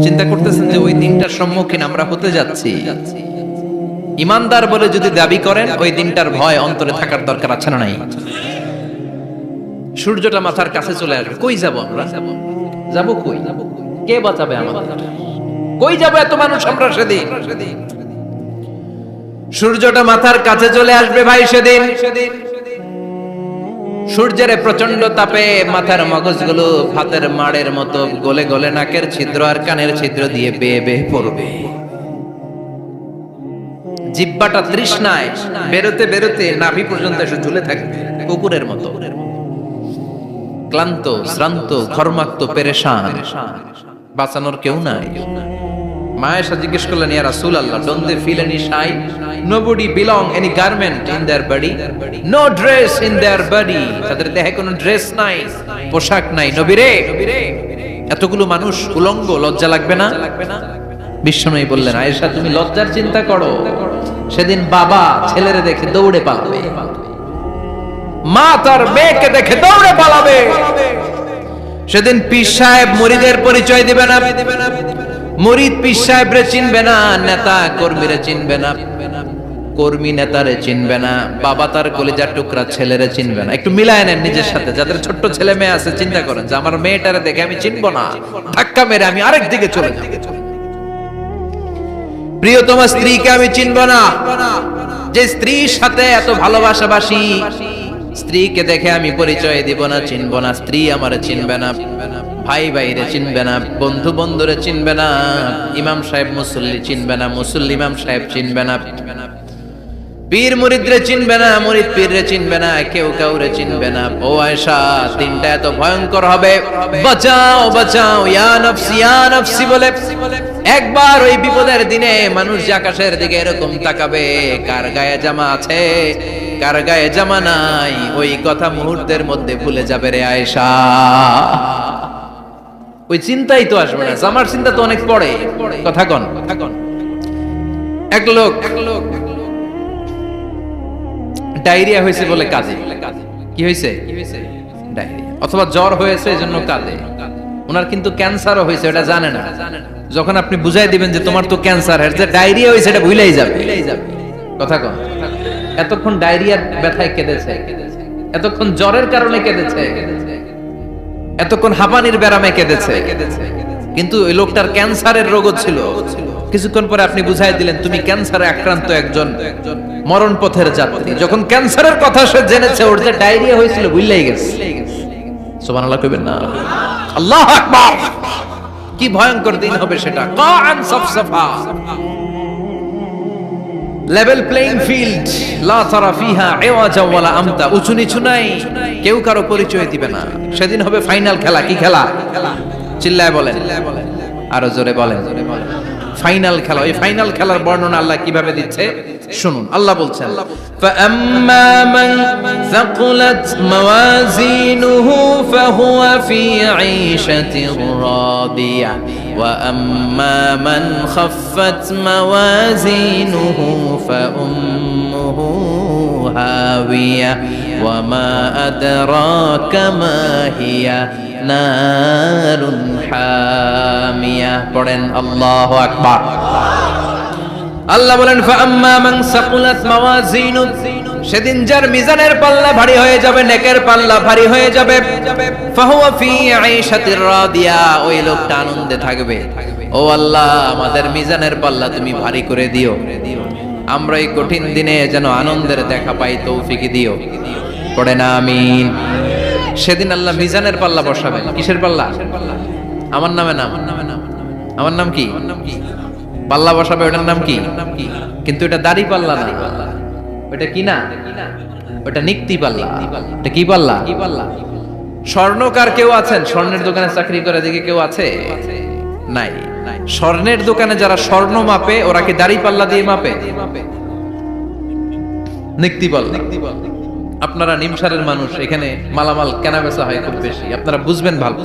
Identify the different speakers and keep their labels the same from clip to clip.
Speaker 1: চিন্তা করতেছেন যে ওই দিনটার সম্মুখীন আমরা হতে যাচ্ছি। ইমানদার বলে যদি দাবি করেন, ওই দিনটার ভয় অন্তরে থাকার দরকার আছে না নাই? সূর্যটা মাথার কাছে চলে আসবে, কই যাব আমরা? যাব কই? কে বাঁচাবে আমাদের? কই যাব এত মানুষ আমরা সেদিন? সূর্যটা মাথার কাছে চলে আসবে ভাই সেদিন। সূর্যের প্রচন্ড তাপে মাথার মগজগুলো ভাতের মাড়ের মতো গলে গলে নাকের ছিদ্র আর কানের ছিদ্র দিয়ে বেয়ে বেয়ে পড়বে। জিহ্বাটা তৃষ্ণায় বেরোতে বেরোতে নাভি পর্যন্ত এসে ঝুলে থাকবে কুকুরের মতো, ক্লান্ত, শ্রান্ত, ঘর্মাক্ত, পেরেশান, বাঁচানোর কেউ নাই। মায়েশা জিজ্ঞেস করলেন, ইয়া রাসূলুল্লাহ, don't they feel any shy? Nobody belong any garment in their body, no dress in their body. তাদের দেহে কোনো ড্রেস নাই, পোশাক নাই। নবী রে, এতগুলো মানুষ উলঙ্গ, লজ্জা লাগবে না? বিশ্বনবী বললেন, আয়েশা তুমি লজ্জার চিন্তা করো, সেদিন বাবা ছেলেরে দেখে দৌড়ে পালাবে, মা তার মেয়েকে দেখে দৌড়ে পালাবে। সেদিন পীর সাহেব মুরিদের পরিচয় দিবে না, মুরিদ পীর সাহেবরে চিনবে না, নেতা কর্মীরে চিনবে না, কর্মী নেতারে চিনবে না, বাবা তার কলিজার টুকরা ছেলেরে চিনবে না। একটু মিলায় নেন নিজের সাথে। যাদের ছোট্ট ছেলে মেয়ে আছে, চিন্তা করেন যে আমার মেয়েটারে দেখে আমি চিনবো না, ধাক্কা মেরে আমি আরেক দিকে চলে যাব। প্রিয়তম স্ত্রীকে আমি চিনবো না, যে স্ত্রীর সাথে এত ভালোবাসাবাসি, স্ত্রীকে দেখে আমি পরিচয় দিব না, চিনবো না। স্ত্রী আমারে চিনবে না, ভাই ভাইরে চিনবে না, বন্ধু বন্ধুরে চিনবে না, ইমাম সাহেব মুসল্লি চিনবে না, মুসল্লি ইমাম সাহেব চিনবে না, পীর মুরিদরে চিনবে না, মুরিদ পীররে চিনবে না, কেউ কাউরে চিনবে না। ও আয়েশা, দিনটা এত ভয়ঙ্কর হবে, বাঁচাও বাঁচাও, ইয়া নফসি ইয়া নফসি বলে একবার ওই বিপদের দিনে মানুষ যে আকাশের দিকে এরকম তাকাবে, কার গায়ে জামা আছে কার গায়ে জামা নাই, ওই কথা মুহূর্তের মধ্যে ভুলে যাবে রে আয়েশা। ওই চিন্তাই তো আসবে না, জামার চিন্তা তো অনেক পরে। কথা কন। এক লোক ডায়রিয়া হয়েছে বলে কাঁদে। কি হয়েছে? ডায়রিয়া, অথবা জ্বর হয়েছে এজন্য কাঁদে। ওনার কিন্তু ক্যান্সারও হয়েছে, এটা জানে না। যখন আপনি বুঝাই দিবেন যে তোমার তো ক্যান্সার, এর যে ডায়রিয়া হয়েছে এটা ভুলেই যাবে। কথা কন। এতক্ষণ ডায়রিয়ার ব্যথায় কেঁদেছে, এতক্ষণ জ্বরের কারণে কেঁদেছে, এতক্ষণ হাঁপানির ব্যারামে কেঁদেছে, কিন্তু ওই লোকটার ক্যান্সারের রোগও ছিল। কিছুক্ষণ পরে আপনি বুঝাই দিলেন তুমি ক্যান্সারে আক্রান্ত একজন মরণ পথের যাত্রী। যখন ক্যান্সারের কথা সে জেনেছে, ওর যে ডায়রিয়া হয়েছিল ভুলেই গেছে। সুবহানাল্লাহ কইবেন না? আল্লাহু আকবার। কি ভয়ঙ্কর দিন হবে সেটা। কান সাফসাফা, লেভেল প্লেইং ফিল্ড, লা তারা ফিহা ইওয়াজা ওয়ালা আমতা। উঁচু নিচু নাই, কেউ কারো পরিচয় দিবে না। সেদিন হবে ফাইনাল খেলা। কি খেলা? চিল্লায় বলেন, আরো জোরে বলেন। ফাইনাল খেলা। ওই ফাইনাল খেলার বর্ণনা আল্লাহ কিভাবে দিচ্ছে শুনুন। আল্লাহ বলছেন, ফাআম্মা মান সাকুলাত মাওয়াজিনুহু ফাহুয়া ফি ঈশাতির রাদিয়া ওয়া আম্মা মান খাফফাত মাওয়াজিনুহু ফাউম্মুহু হাওিয়া ওয়া মা আদরাকা মা হিয়া নারুন হামিয়া। পড়েন আল্লাহু আকবার। আল্লাহ বলেন, ফাআম্মা মান সাকুলাত মাওয়াজিনু, সেদিন যার মিজানের পাল্লা ভারী হয়ে যাবে, নেকের পাল্লা ভারী হয়ে যাবে, ফাহুয়া ফি ঈশাতির রাদিয়া, ওই লোকটা আনন্দে থাকবে। ও আল্লাহ, আমাদের মিজানের পাল্লা তুমি ভারী করে দিও, আমরা এই কঠিন দিনে যেন আনন্দের দেখা পাই, তৌফিক দিও। পড়েন আমিন। সেদিন আল্লাহ মিজানের পাল্লা বসাবেন। কিসের পাল্লা? আমার নামে নাম। আমার নাম কি? পাল্লা বসাবে, ওটার নাম কি? কিন্তু এটা দাড়ি পাল্লা না, ওটা কি না, ওটা নিক্তি পাল্লা। এটা কি পাল্লা? স্বর্ণকার কেউ আছেন? স্বর্ণের দোকানে চাকরি করে দেখে কেউ আছে? নাই। স্বর্ণের দোকানে যারা স্বর্ণ মাপে, ওরা কি দাড়ি পাল্লা দিয়ে মাপে? নিক্তি পাল্লা। আপনারা নিমসারের মানুষ, এখানে মালামাল কেনা বেচা হয় খুব বেশি, আপনারা বুঝবেন ভালো।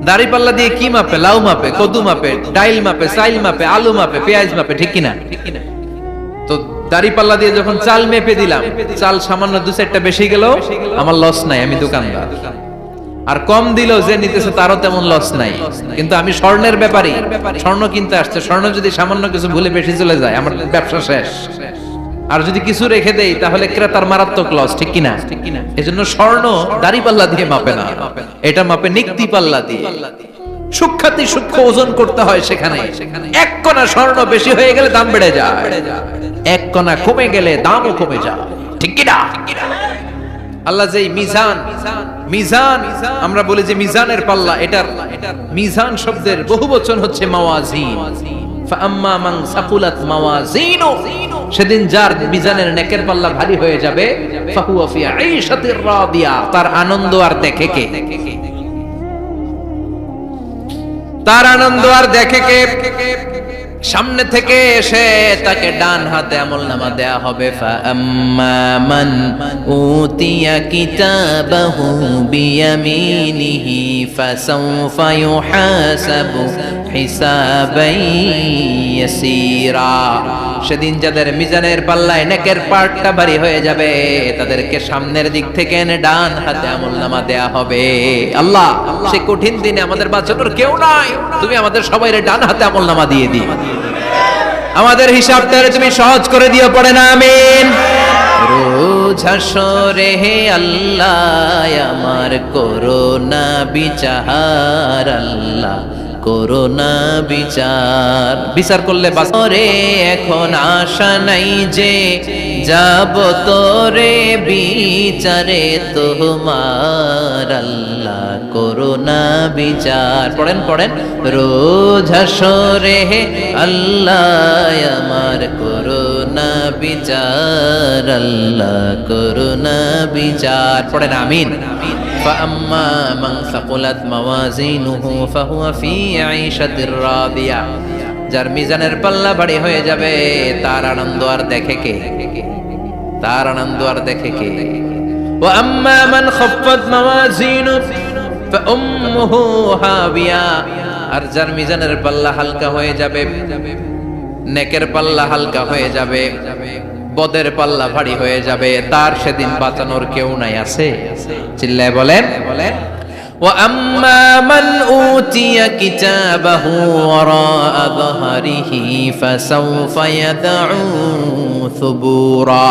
Speaker 1: দাড়ি পাল্লা দিয়ে কি মাপে? লাউ মাপে, কদু মাপে, ডাইল মাপে, চাইল মাপে, আলু মাপে, পেঁয়াজ মাপে, ঠিক কিনা? তো দাড়ি পাল্লা দিয়ে যখন চাল মেপে দিলাম, চাল সামান্য দু চারটা বেশি গেল, আমার লস নাই, আমি দোকানদার। আর কম দিলেও যে নিতেছে তারও তেমন লস নাই। কিন্তু আমি স্বর্ণের ব্যাপারী, স্বর্ণ কিনতে আসছে, স্বর্ণ যদি সামান্য কিছু ভুলে বেশি চলে যায় আমার ব্যবসা শেষ। আর যদি কিছু রেখে দেই তাহলে ক্রেতার মারাত্মক লস, ঠিক কিনা? এজন্য স্বর্ণ দাড়ি পাল্লা দিয়ে মাপে না, এটা মাপে নিক্তি পাল্লা দিয়ে। সূক্ষ্মাতি সূক্ষ্ম ওজন করতে হয় সেখানে। এক কণা স্বর্ণ বেশি হয়ে গেলে দাম বেড়ে যায়, এক কণা কমে গেলে দামও কমে যায়, ঠিক কিনা? আল্লাহ যে মিজান, মিজান আমরা বলি যে মিজানের পাল্লা, এটার মিজান শব্দের বহুবচন হচ্ছে মাওয়াজিন। ফাআম্মা মান সাকুলাত মাওয়াজিনু, সেদিন যার মিজানের নেকের পাল্লা ভারী হয়ে যাবে, ফাহুয়া ফি আইশাতির রাদিয়া, তার আনন্দ আর দেখে কে? তার আনন্দ আর দেখে কে? সামনে থেকে এসে তাকে ডান হাতে আমলনামা দেয়া হবে। ফাআম্মা মান উতিয়া কিতাবাহু বিয়ামিনিহি ফাসাউফা ইউহাসাবু হিসাবান ইয়াসীরা, সেদিন যাদের মিজানের পাল্লায় নেকের পার্টটা ভারী হয়ে যাবে তাদেরকে সামনের দিক থেকে এনে ডান হাতে আমলনামা দেয়া হবে। আল্লাহ, সেই কঠিন দিনে আমাদের বাঁচানোর কেউ নাই, তুমি আমাদের সবাইরে ডান হাতে আমলনামা দিয়ে দিও, আমাদের হিসাবটা তুমি সহজ করে দিও, পড়ে না আমিন। রোজ হাসরে হে আল্লাহ আমার করোনা বিচার, আল্লাহ করোনা বিচার, বিচার করলে বাসরে এখন আশা নাই যে যাব তোরে বিচারে তোমার, আল্লাহ করোনা বিচার। পড়েন পড়েন, রোজ হাসরে হে আল্লাহ আমার করোনা বিচার, আল্লাহ করোনা বিচার, পড়েন আমিন। فأما من ثقلت موازينه فهو في عيشة راضية, যার মিজানের পাল্লা ভারী হয়ে যাবে তার আনন্দ আর দেখে কে? তার আনন্দ আর দেখে কে? وأما من خفت موازينه فأمه هاوية, আর যার মিজানের পাল্লা হালকা হয়ে যাবে, নেকের পাল্লা হালকা হয়ে যাবে, বদের পাল্লা ভারী হয়ে যাবে, তার সেদিন বাঁচানোর কেউ নাই। আছে? চিল্লায় বলেন। وَأَمَّا مَنْ أُوتِيَ كِتَابَهُ وَرَاءَ ظَهْرِهِ فَسَوْفَ يَدْعُو ثُبُورًا,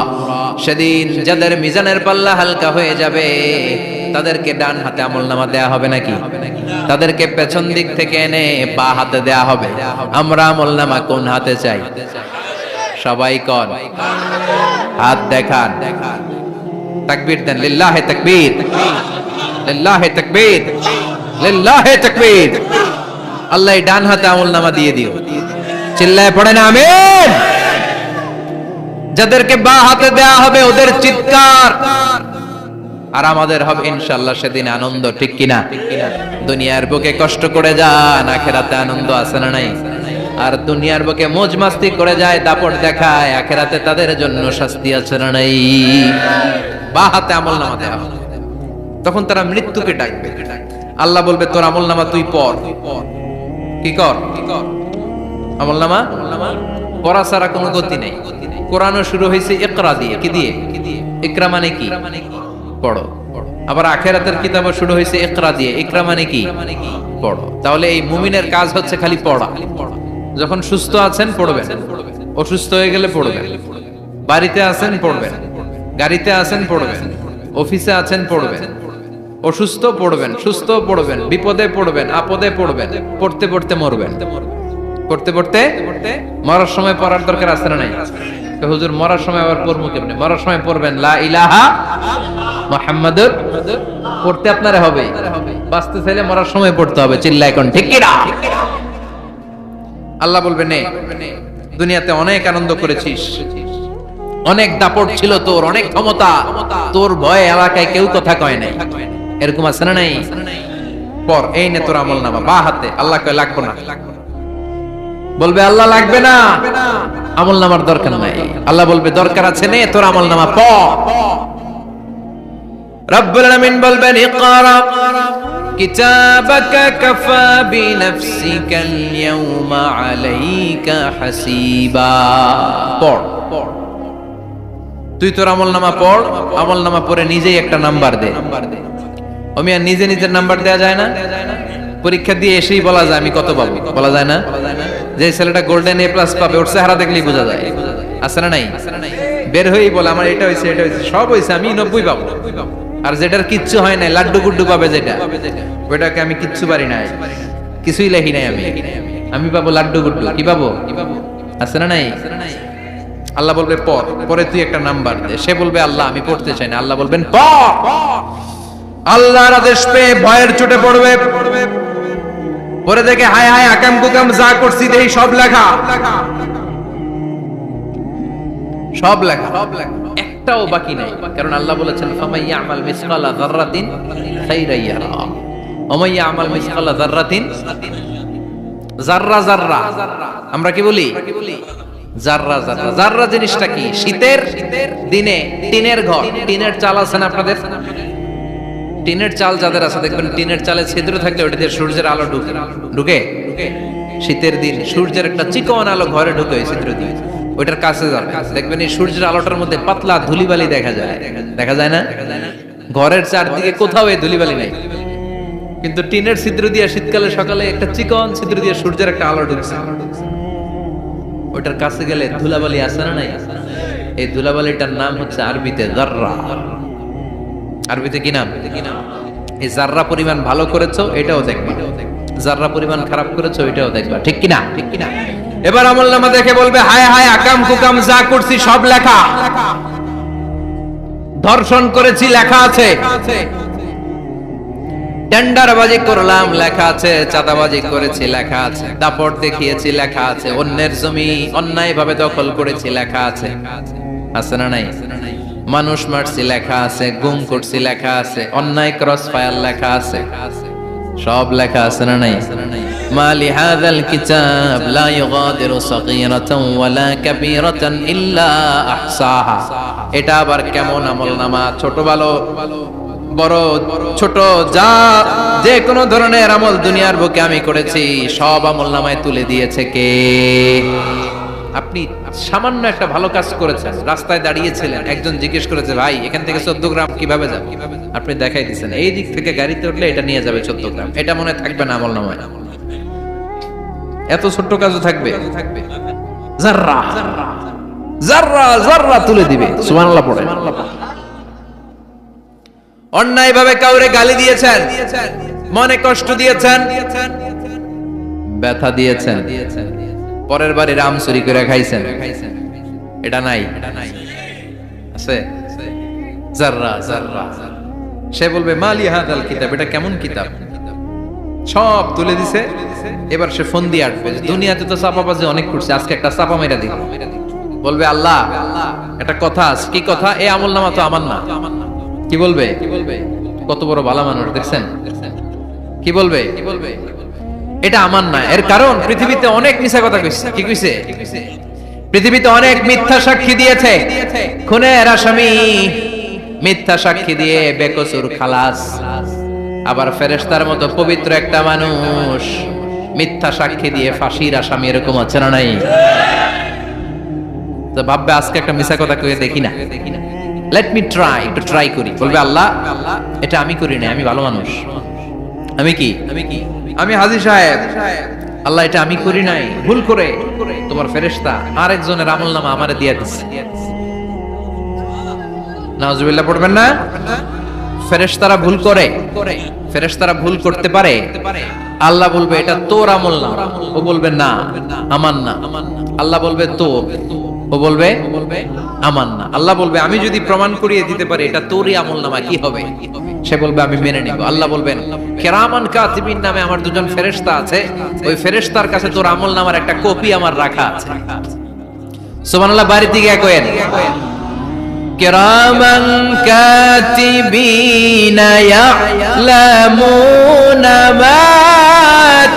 Speaker 1: সেদিন যাদের মিজানের পাল্লা হালকা হয়ে যাবে তাদেরকে ডান হাতে আমলনামা দেয়া হবে নাকি? তাদেরকে পেছন দিক থেকে এনে বা হাতে দেয়া হবে। আমরা আমলনামা কোন হাতে চাই? সবাই কোন হাত দেখান, তাকবীর দেন, লিল্লাহে তাকবীর, লিল্লাহে তাকবীর, লিল্লাহে তাকবীর। আল্লাহ ডান হাতে আমলনামা দিয়ে দিও, চিল্লায় পড়েন আমিন। যাদেরকে বা হাতে দেয়া হবে ওদের চিৎকার, আর আমাদের হবে ইনশাআল্লাহ সেদিন আনন্দ, ঠিক কিনা? দুনিয়ার বুকে কষ্ট করে যান, আখিরাতে আনন্দ আছে না নাই? আর দুনিয়ার বুকে মौज মাস্তি করে যায়, দাপট দেখায়, আখিরাতে তাদের জন্য শাস্তি আছে না নাই? বা হাতে আমলনামা দেয়া হবে, তখন তারা মৃত্যুকে ডাকবে। আল্লাহ বলবে তোর আমলনামা তুই পড়। কি কর? আমলনামা পড়া ছাড়া কোনো গতি নেই। কোরআনও শুরু হয়েছে ইকরা দিয়ে। কি দিয়ে? ইকরা মানে কি? পড়ো। আবার আখিরাতের কিতাবও শুরু হয়েছে ইকরা দিয়ে। ইকরা মানে কি? পড়ো। তাহলে এই মুমিনের কাজ হচ্ছে খালি পড়া। যখন সুস্থ আছেন পড়বেন, অসুস্থ হয়ে গেলে পড়বেন, বাড়িতে আছেন পড়বেন, গাড়িতে আছেন পড়বেন, অফিসে আছেন পড়বেন, অসুস্থ পড়বেন, সুস্থ পড়বেন, বিপদে পড়বেন, আপদে পড়বেন, পড়তে পড়তে মরবেন, পড়তে পড়তে মরার সময় পড়ার দরকার আছে না নাই? হুজুর মরার সময় আবার পড়বো কেমনে? মরার সময় পড়বেন লা ইলাহা মুহাম্মাদুর, পড়তে আপনারে হবে, বাঁচতে চাইলে মরার সময় পড়তে হবে। চিল্লা এখন ঠিক কি না? আল্লাহ বলবে নে, দুনিয়াতে অনেক আনন্দ করেছিস, অনেক দাপট ছিল তোর, অনেক ক্ষমতা, তোর ভয়ে এলাকায় কেউ কথা কয় নাই, এরকম আছে না নাই? পর এই নে তোর আমলনামা বা হাতে। আল্লাহ কয় লাগবে না, বলবে আল্লাহ লাগবে না, আমলনামার দরকার নাই। আল্লাহ বলবে দরকার আছে, নে তোর আমলনামা পড়। রব্বুল আলামিন বলবেন ইকরা কিতাবাকা কাফা বিনাফসিকাল ইয়াউমা আলাইকা হাসিবা। পড়, তুই তোর আমলনামা পড়, আমলনামা পড়ে নিজেই একটা নাম্বার দে। আর নিজে নিজের নাম্বার দেওয়া যায় না? পরীক্ষা দিয়ে এসেই বলা যায় আমি কত পাবো, বলা যায় না? যে ছেলেটা গোল্ডেন এ প্লাস পাবে ওর চেহারা দেখলেই বোঝা যায়, আছে না নাই? বের হয়েই বলে আমার এটা হয়েছে, এটা হয়েছে, সব হয়েছে, আমি 90 পাবো। আর যেটার কিচ্ছু হয় নাই, লাড্ডু গুড্ডু পাবে যেটা, ওইটাকে আমি কিচ্ছু পারি নাই, কিছুই লেখি নাই আমি পাবো লাড্ডু গুড্ডু। কি পাবো? আছে না নাই? আল্লাহ বলবে পড়, পরে তুই একটা নাম্বার দে। সে বলবে আল্লাহ আমি পড়তে চাই না। আল্লাহ বলবেন পড়। আল্লাহর আদেশ পেয়ে ভয়ের চোটে পড়বে, পরে দেখে হায় হায় আকাম কুকাম যা করছি দেই সব লেখা, সব লেখা, একটাও বাকি নাই। কারণ আল্লাহ বলেছেন ফামাই ইয়ামাল মিসকালা যাররাতিন খাইরান ইয়ারা ওয়া মান ইয়ামাল মিসকালা যাররাতিন, যাররা যাররা আমরা কি বলি? যাররা যাররা। যাররা জিনিসটা কি? শীতের দিনে টিনের ঘর, টিনের চাল আছে না আপনাদের? টিনের চাল যাদের আছে দেখবেন টিনের চালে ছিদ্র থাকলে ওটা দিয়ে সূর্যের আলো ঢুকে। শীতের দিন সূর্যের একটা চিকন আলো ঘরে ঢুকে ওই ছিদ্র দিয়ে, ওইটার কাছে যাবে, দেখবেন এই সূর্যের আলোটার মধ্যে পাতলা ধুলিবালি দেখা যায়, দেখা যায় না? ঘরের চারদিকে কোথাও এই ধুলিবালি নেই, কিন্তু টিনের ছিদ্র দিয়ে শীতকালে সকালে একটা চিকন ছিদ্র দিয়ে সূর্যের একটা আলো ঢুকছে, ওইটার কাছে গেলে ধুলাবালি আছে না নাই? এই ধুলাবালিটার নাম হচ্ছে আরবিতে যাররা। আরবিতে কি নাম? এই যাররা পরিমাণ ভালো করেছো এটাও দেখবা, যাররা পরিমাণ খারাপ করেছো এটাও দেখবা, ঠিক কিনা? ঠিক কিনা? এবার আমলনামা দেখে বলবে হায় হায় আকাম কুকাম যা করছি সব লেখা, ধর্ষণ করেছি লেখা আছে, টেন্ডারবাজি করলাম লেখা আছে, চাঁদাবাজি করেছি লেখা আছে, দাপট দেখিয়েছি লেখা আছে, অন্যের জমি অন্যায়ভাবে দখল করেছি লেখা আছে, আছে না নাই? মানুষ মারছি লেখা আছে, গুম করছি লেখা আছে, অন্যায় ক্রস ফায়ার লেখা আছে, সব লেখা আছে না নাই? মালি হাযাল কিতাব লা ইউগাদিরু সাগীরাতান ওয়ালা কাবীরাতান ইল্লা আহসাহা। এটা আবার কেমন আমলনামা? ছোট ভালো বড় ছোট যা যে কোনো ধরনের আমল দুনিয়ার বুকে আমি করেছি সব আমলনামায় তুলে দিয়েছে কে? আপনি সামান্য একটা ভালো কাজ করেছেন, রাস্তায় দাঁড়িয়েছিলেন, একজন জিজ্ঞেস করেছে ভাই এখান থেকে 14 গ্রাম কিভাবে যাবে, আপনি দেখাই দিচ্ছেন এই দিক থেকে গাড়িতে উঠলে এটা নিয়ে যাবে 14 গ্রাম, এটা মনে থাকবে না আমলনামায়? এত ছোট্ট কাজও থাকবে? যাররা যাররা যাররা তুলে দিবে। সুবহানাল্লাহ পড়ে। অন্যায় ভাবে কাউরে গালি দিয়েছেন, মনে কষ্ট দিয়েছেন, ব্যথা দিয়েছেন, পরের বাড়ির আম চুরি করে খাইছেন, এটা নাই? আছে? যাররা যাররা। সে বলবে মালি হাযাল কিতাব, এটা কেমন কিতাব? সব তুলে দিছে। এবার সে ফোন দিয়ে আসবে, দুনিয়াতে তো চাপাবাজি অনেক করছে, আজকে একটা চাপা মেরা দিই। বলবে আল্লাহ একটা কথা আছে। কি কথা? এই আমলনামা তো আমার না। কি বলবে? কত বড় ভালো মানুষ দেখছেন? কি বলবে? এটা আমার না। এর কারণ পৃথিবীতে অনেক মিথ্যা কথা কইছে। কি কইছে? পৃথিবীতে অনেক মিথ্যা সাক্ষী দিয়েছে, খুনের আসামি মিথ্যা সাক্ষী দিয়ে বেকসুর খালাস। আবার ফেরেশতার মতো পবিত্র একটা মানুষ মিথ্যা সাক্ষী দিয়ে ফাঁসির আসামি, এরকম আছে না নাই? তো ভাববে আজকে একটা মিথ্যা কথা কইয়ে দেখি না, লেট মি ট্রাই, একটু ট্রাই করি। বলবে আল্লাহ এটা আমি করি না, আমি ভালো মানুষ, আমি কি আমি হাজী সাহেব, আল্লাহ এটা আমি করি নাই, ভুল করে তোমার ফেরেশতা আরেকজনের আমলনামা আমারে দিয়ে দিচ্ছে। নাউজুবিল্লাহ পড়বেন না? ফেরেশতারা ভুল করে, ফেরেশতারা ভুল করতে পারে। আল্লাহ বলবে এটা তোর আমলনামা, ও বলবে না আমার না। আল্লাহ বলবে তোর, ও বলবে আমার না। আল্লাহ বলবে আমি যদি প্রমাণ করিয়ে দিতে পারি এটা তোরই আমলনামা, কি হবে? সে বলবে আমি মেনে নিব। আল্লাহ বলবেন কিরামান কাতিবিন নামে আমার দুজন ফেরেশতা আছে, ওই ফেরেশতার কাছে তোর আমলনামার একটা কপি আমার রাখা আছে। সুবহানাল্লাহ। বাড়িতে গিয়ে কইেন কিরামান কাতিবিনা ইয়ালামুনা মা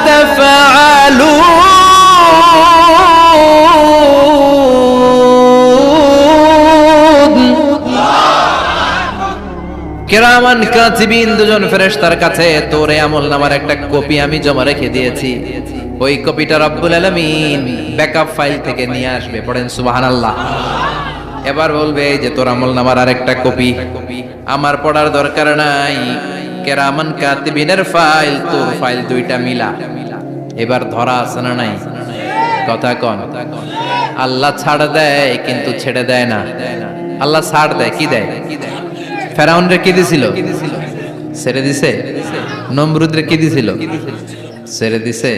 Speaker 1: তাফআলুন। কিরামান কাতিবিন দুজন ফেরেশতার কাছে তোর আমলনামার একটা কপি আমি জমা রেখে দিয়েছি, ওই কপিটা রব্বুল আলামিন ব্যাকআপ ফাইল থেকে নিয়ে আসবে। পড়েন সুবহানাল্লাহ। এবার বলবে এই যে তোর আমলনামার আরেকটা কপি, আমার পড়ার দরকার নাই, কেরামান কাতিবিনের ফাইল, তোর ফাইল দুইটা মিলা। এবার ধরা আছে না নাই? কথা কন। আল্লাহ ছাড় দেয় কিন্তু ছেড়ে দেয় না। আল্লাহ ছাড় দেয়, কি দেয়? ফেরাউনরে কি দিছিল? ছেড়ে দিছে। নমরুদরে কি দিছিল? ছেড়ে দিছে।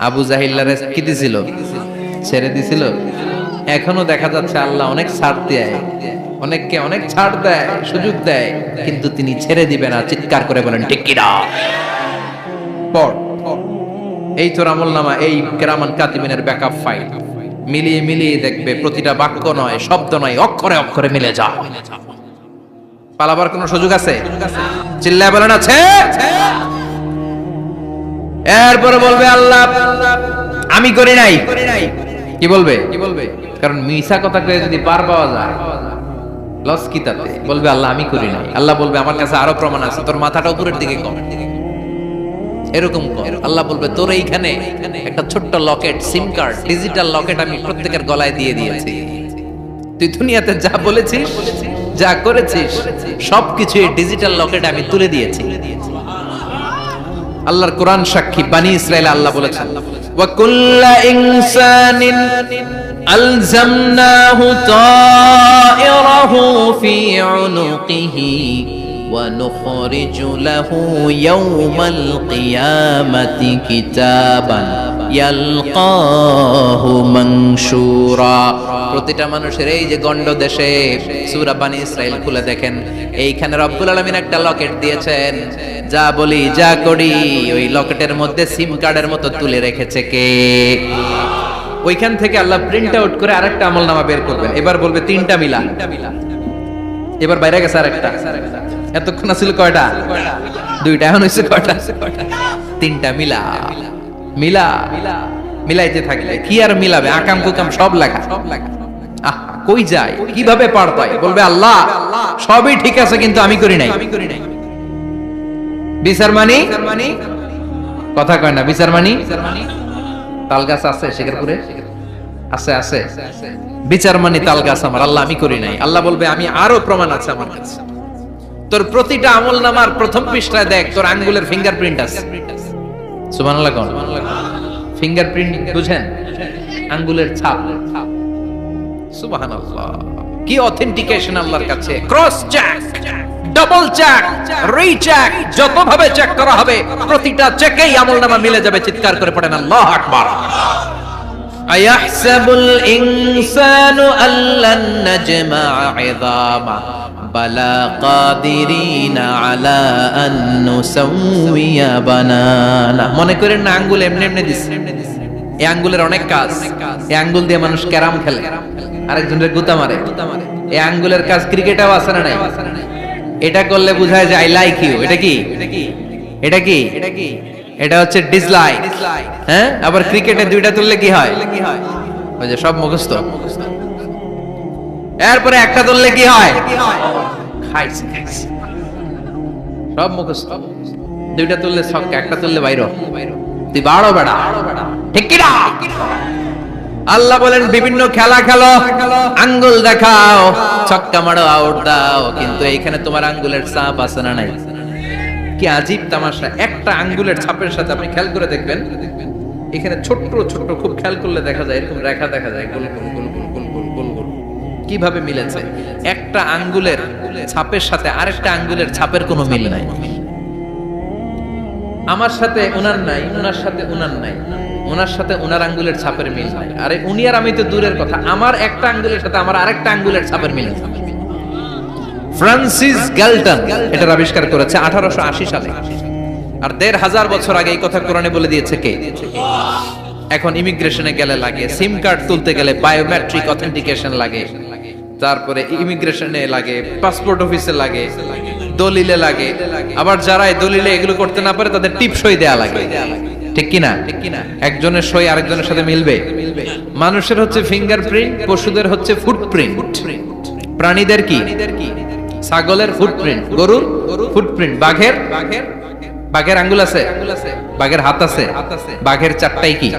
Speaker 1: আবু জাহিল্লারে কি দিছিল? ছেড়ে দিছিল। এখনো দেখা যাচ্ছে আল্লাহ অনেক ছাড় দেয়, অনেককে অনেক ছাড় দেয়, সুযোগ দেয়, কিন্তু তিনি ছেড়ে দিবে না। চিৎকার করে বলেন ঠিক কি না? পড়, এই তোর আমলনামা, এই কেরামান কাতিবিনের ব্যাকআপ ফাইল মিলিয়ে মিলিয়ে দেখবে প্রতিটা বাক্য নয়, শব্দ নয়, অক্ষরে অক্ষরে মিলে যা। পালাবার কোনো সুযোগ আছে? চিল্লায় বলেন আছে। এরপরে বলবে আল্লাহ আমি করি নাই। কি বলবে? কারণ মিছা কথা কয়ে যদি পার পাওয়া যায় লস কি তাতে? বলবে আল্লাহ আমি করি নাই। আল্লাহ বলবে আমার কাছে আরো প্রমাণ আছে, তোর মাথাটা উপরের দিকে কর, এরকম কর। আল্লাহ বলবে তোর এইখানে একটা ছোট্ট লকেট, সিম কার্ড, ডিজিটাল লকেট আমি প্রত্যেকের গলায় দিয়ে দিয়েছি। তুই দুনিয়াতে যা বলেছিস, যা করেছিস, সবকিছু এই ডিজিটাল লকেটে আমি তুলে দিয়েছি। আল্লাহর কোরআন সাক্ষী, বানি ইসরাইল আল্লাহ বলেছেন ওয়া কুল্লা ইনসানিন আলজামনাহু তায়রাহু ফি উনুকিহি ওয়া নুখরিজু লাহু ইয়াওমাল কিয়ামাতি কিতাবান ইয়ালকাহু মানশুরা। প্রতিটা মানুষের এই যে গন্ড দেশে সূরা বানি ইসরাইল খুলে দেখেন, এইখানে রব্বুল আলামিন একটা লকেট দিয়েছেন। যা বলি যা করি ওই লকেটের মধ্যে সিম কার্ডের মতো তুলে রেখেছে কে? ওইখান থেকে আল্লাহ প্রিন্ট আউট করে আরেকটা আমলনামা বের করবেন। এবার বলবে তিনটা মিলা। এবার বাইরে গেছে আরেকটা। এতক্ষণ ছিল কয়টা? দুইটা। এখন হইছে কয়টা? তিনটা মিলা। মিলা মিলাইতে থাকলে কি আর মিলাবে? আকাম কুকাম সব লাগা। কই যায়, কিভাবে পার পায়? বলবে আল্লাহ সবই ঠিক আছে কিন্তু আমি করি নাই। বিচার মানি কথা কয় না। বিচার মানি তাল গাছ আছে শেখরপুরে? আছে আছে। বিচার মানি তাল গাছ আমার। আল্লাহ আমি করি নাই। আল্লাহ বলবে আমি আরো প্রমাণ আছে আমার কাছে। তোর প্রতিটা আমলনামার প্রথম পৃষ্ঠায় দেখ তোর আঙ্গুলের ফিঙ্গারপ্রিন্ট আছে। সুবহানাল্লাহ কোন? ফিঙ্গারপ্রিন্ট বুঝেন? আঙ্গুলের ছাপ। সুবহানাল্লাহ, কি অথেন্টিকেশন আল্লাহর কাছে। Cross check, double check, recheck, যত ভাবে চেক করা হবে প্রতিটা চেকেই আমলনামা মিলে যাবে। চিৎকার করে পড়েন আল্লাহু আকবার। আয়াহসাবুল ইনসানু আল্লান নাজমা'a 'ইযামা বালা কাদিরিনা আলা আন নুসাউইয়া বানানা। মনে করেন না আঙ্গুল এমনি এমনি দিছে। এই আঙ্গুলের অনেক কাজ। এই আঙ্গুল দিয়ে মানুষ ক্যারাম খেলে, আরেকজনের গুতা মারে। এই আঙ্গুলের কাজ ক্রিকেটেও আছে না নাই? এটা করলে বোঝায় যে আই লাইক ইউ। এটা কি? এটা কি? এটা হচ্ছে ডিসলাইক। হ্যাঁ, আবার ক্রিকেটে দুইটা তুললে কি হয়? ওই যে সব মুখস্থ। এরপরে একটা তুললে কি হয়? খাইছে। সব মুখস্থ। দুইটা তুললে ছক্কা, একটা তুললে বাইরে। তুই বাড়ো বেড়া, ঠিক কি না? আল্লাহ বলেন বিভিন্ন খেলা খেলো, আঙ্গুল দেখাও, ছক্কা মারো, আউট দাও, কিন্তু এইখানে তোমার আঙ্গুলের ছাপ আছে না নাই? কি আজীব তামাশা। একটা আঙ্গুলের ছাপের সাথে আপনি খেয়াল করে দেখবেন, এখানে ছোট্ট ছোট্ট খুব খেয়াল করলে দেখা যায় এরকম রেখা দেখা যায়, গোল গোল গোল গোল গোল গোল গোল গোল। কিভাবে মিলেছে? একটা আঙ্গুলের ছাপের সাথে আরেকটা আঙ্গুলের ছাপের কোনো মিল নাই। আমার সাথে ওনার নাই, ওনার সাথে ওনার নাই, ওনার সাথে ওনার আঙ্গুলের ছাপের মিল নাই। আরে উনি আর আমি তো দূরের কথা, আমার একটা আঙ্গুলের সাথে আমার আরেকটা আঙ্গুলের ছাপের মিল আছে। ফ্রান্সিস গ্যালটন এটার আবিষ্কার করেছে 1880 সালে। আর 1500 বছর আগে এই কথা কোরআনে বলে দিয়েছে কে? এখন ইমিগ্রেশনে গেলে লাগে, সিম কার্ড তুলতে গেলে বায়োমেট্রিক অথেন্টিকেশন লাগে, তারপরে ইমিগ্রেশনে লাগে, পাসপোর্ট অফিসে লাগে, দলিলে লাগে, আবার যারা এই দলিলে এগুলো করতে না পারে তাদের টিপ সই দেয়া লাগে। ঠিক কি না? একজনের সই আরেকজনের সাথে মিলবে? মানুষের হচ্ছে ফিঙ্গারপ্রিন্ট, পশুদের হচ্ছে ফুটপ্রিন্ট। প্রাণীদের কি? ছাগলের ফুটপ্রিন্ট, গরুর ফুটপ্রিন্ট, বাঘের আঙ্গুল আছে, বাঘের হাত আছে, বাঘের চারটাই কি?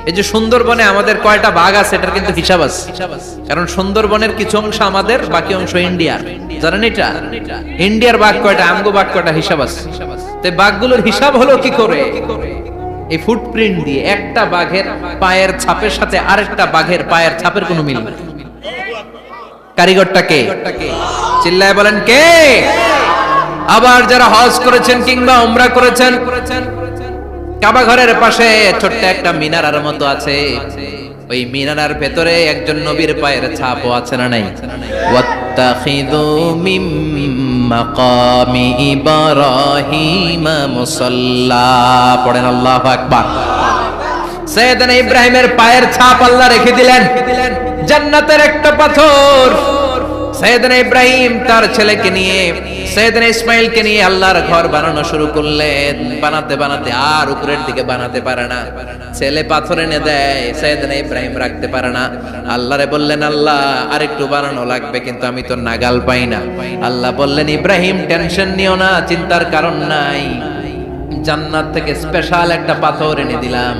Speaker 1: এই যে সুন্দরবনে আমাদের কয়টা বাঘ আছে এটার কিন্তু হিসাব আছে, কারণ সুন্দরবনের কিছু অংশ আমাদের, বাকি অংশ ইন্ডিয়ার। জানেন এটা? ইন্ডিয়ার বাঘ কয়টা, আমগো বাঘ কয়টা, হিসাব আছে। তো বাঘগুলোর হিসাব হলো কি করে? এই ফুটপ্রিন্ট দিয়ে। একটা বাঘের পায়ের ছাপের সাথে আরেকটা বাঘের পায়ের ছাপের কোনো মিল নেই। কারিগরটা কে? চিল্লায় বলেন কে? আবার যারা হজ করেছেন কিংবা উমরা করেছেন, কাবা ঘরের পাশে ছোট্ট একটা মিনারার মতো আছে, ওই মিনারার ভেতরে একজন নবীর পায়ের ছাপও আছে না নাই? ওয়াত্তাখিযু মিম মাকামি ইব্রাহিম মুসাল্লা, পড়েন আল্লাহু আকবার। সাইয়েদনা ইব্রাহিমের পায়ের ছাপ আল্লাহ রেখে দিলেন জান্নাতের একটা পাথর। সাইয়েদনা ইব্রাহিম তার ছেলেকে নিয়ে, সাইয়েদনা ইসমাইলকে নিয়ে আল্লাহর ঘর বানানো শুরু করলেন। বানাতে বানাতে আর উপরের দিকে বানাতে পারে না, ছেলে পাথর এনে দেয়, সাইয়েদনা ইব্রাহিম রাখতে পারে না। আল্লাহরে বললেন, আল্লাহ আরেকটু বানানো লাগবে, কিন্তু আমি তো নাগাল পাই না। আল্লাহ বললেন, ইব্রাহিম টেনশন নিও না, চিন্তার কারণ নাই, জান্নাত থেকে স্পেশাল একটা পাথর এনে দিলাম,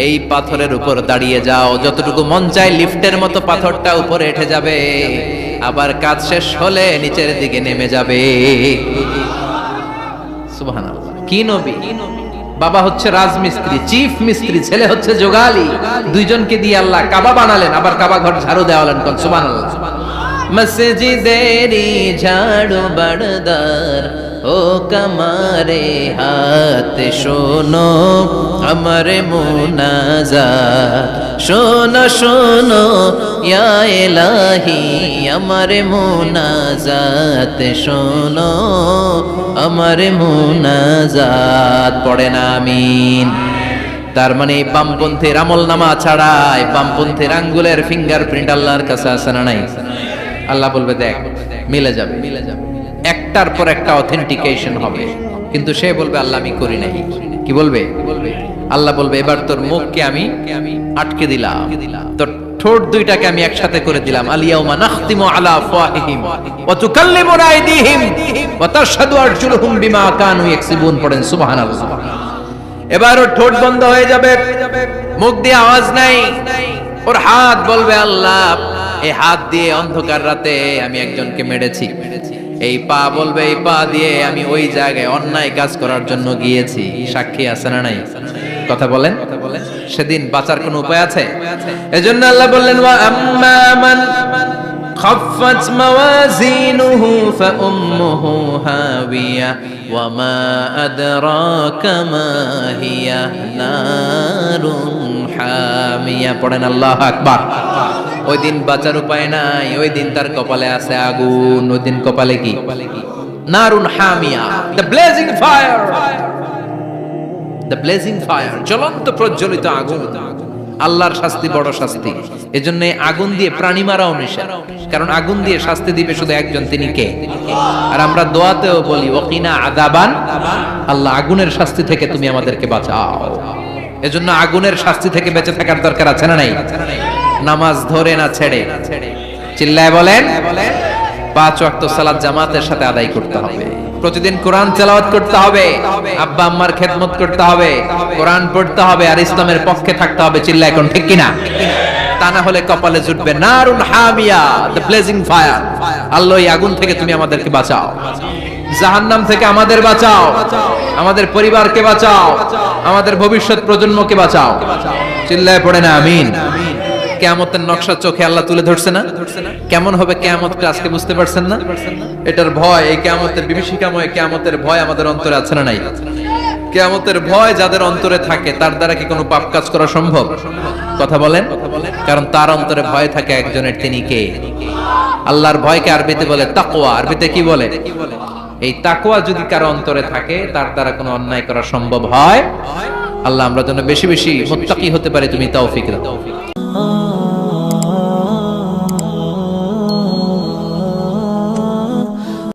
Speaker 1: এই পাথরের উপর দাঁড়িয়ে যাও, যতটুকু মন চায় লিফটের মতো পাথরটা উপরে উঠে যাবে, আবার কাজ শেষ হলে নিচের দিকে নেমে যাবে। সুবহানাল্লাহ। কি নবী? বাবা হচ্ছে রাজমিস্ত্রি, চিফ মিস্ত্রি, ছেলে হচ্ছে যোগালী, দুইজনকে দিয়ে আল্লাহ কাবা বানালেন, আবার কাবা ঘর ঝাড়ু দেওয়ালেন। কোন সুবহানাল্লাহ। মসজিদেরি ঝাড়ু বারদার ও কামারে হাত, শোনো আমার মুনাজাত, শোনো শোনো ইয়া ইলাহি আমার মুনাজাত, শোনো আমার মুনাজাত, পড়েন আমিন। তার মানে বামপন্থীর আমল নামা ছাড়াই বামপন্থীর আঙ্গুলের ফিঙ্গারপ্রিন্ট আল্লাহর কাছে আছে না নাই? আল্লাহ বলবে দেখ মিলে যাবে, মিলে যাবে, একটার পর একটা অথেন্টিকেশন হবে, কিন্তু সে বলবে আল্লাহ আমি করি নাই। কি বলবে? আল্লাহ বলবে এবার তোর মুখকে আমি আটকে দিলাম, তোর ঠোঁট দুইটাকে আমি একসাথে করে দিলাম। আলিয়াউমা নাখতিমু আলা আফওয়াহিহিম ওয়া তুকাল্লিমুনা আইদিহিম ওয়া তাশহাদু আরজুলুহুম বিমা কানু ইয়াকসিবুন, পড়েন সুবহানাল্লাহ। এবার ওর ঠোঁট বন্ধ হয়ে যাবে, মুখ দিয়ে আওয়াজ নাই, ওর হাত বলবে আল্লাহ এই হাত দিয়ে অন্ধকার রাতে আমি একজনকে মেরেছি, এই পা বলবে এই পা দিয়ে আমি ওই জায়গায় অন্যায় কাজ করার জন্য গিয়েছি। সাক্ষী আছে না নাই? কথা বলেন। সেদিন বাঁচার কোনো উপায় আছে? এজন্য আল্লাহ বললেন, ওয়া আম্মা মান খাফফাত মাওয়াজিনুহু ফাউম্মুহু হাবিয়া ওয়া মা আদরাকা মা হিয়া নারুন হামিয়া, পড়েন আল্লাহু আকবার। ওই দিন বাঁচার উপায় নাই, ওই দিন তার কপালে আছে আগুন। ওই দিন কপালে কি? নারুন হামিয়া, the blazing fire, the blazing fire, জ্বলন্ত প্রজ্বলিত আগুন। আল্লাহর শাস্তি বড় শাস্তি, এজন্য আগুন দিয়ে প্রাণী মারাও নিষেধ, কারণ আগুন দিয়ে শাস্তি দিবে শুধু একজন, তিনি কে? আর আমরা দোয়াতেও বলি ওয়াকিনা আযাবান, আল্লাহ আগুনের শাস্তি থেকে তুমি আমাদেরকে বাঁচাও। এজন্য আগুনের শাস্তি থেকে বেঁচে থাকার দরকার আছে না নাই? নামাজ ধরে না ছেড়ে, চিল্লায় বলেন, 5 ওয়াক্ত সালাত জামাতের সাথে আদায় করতে হবে, প্রতিদিন কোরআন তেলাওয়াত করতে হবে, আব্বা আম্মার খেদমত করতে হবে, কোরআন পড়তে হবে, আর ইসলামের পক্ষে থাকতে হবে। চিল্লায় কোন ঠিক কিনা? তা না হলে কপালে জুটবে নারুন হামিয়া, দ্য ব্লেজিং ফায়ার। আল্লাহ এই আগুন থেকে তুমি আমাদেরকে বাঁচাও, জাহান্নাম থেকে আমাদের বাঁচাও, আমাদের পরিবারকে বাঁচাও, আমাদের ভবিষ্যৎ প্রজন্মকে বাঁচাও। চিল্লায় পড়ে না আমিন। কিয়ামতের নকশা চোখে আল্লাহ তুলে ধরছে না? কেমন হবে কিয়ামতটা আজকে বুঝতে পারছেন না? এটার ভয়, এই কিয়ামতের বিভীষিকাময় কিয়ামতের ভয় আমাদের অন্তরে আছে না নাই? কিয়ামতের ভয় যাদের অন্তরে থাকে তার দ্বারা কি কোনো পাপ কাজ করা সম্ভব? কথা বলেন। কারণ তার অন্তরে ভয় থাকে একজনের, তিনি কে? আল্লাহর ভয়কে আরবিতে বলে তাকওয়া। আরবিতে কি বলে? এই তাকওয়া যদি কারো অন্তরে থাকে তার দ্বারা কোনো অন্যায় করা সম্ভব হয়। আল্লাহ আমরা যেন বেশি বেশি মুত্তাকি হতে পারি, তুমি তৌফিক দাও।